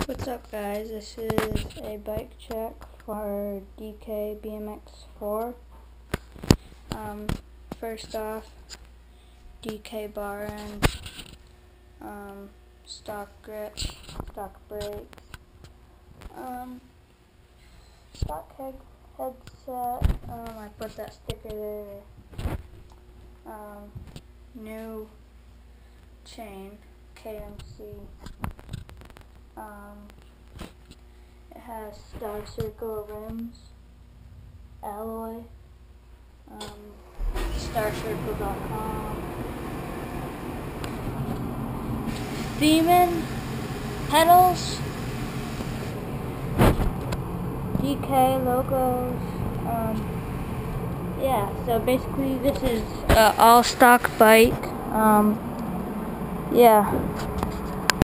What's up, guys? This is a bike check for DK BMX 4. First off, DK bar end, stock grip, stock brakes, stock headset. I put that sticker there. New chain, KMC. It has Star Circle rims, alloy, starcircle.com, Demon pedals, DK logos. Yeah, so basically this is all stock bike. Yeah.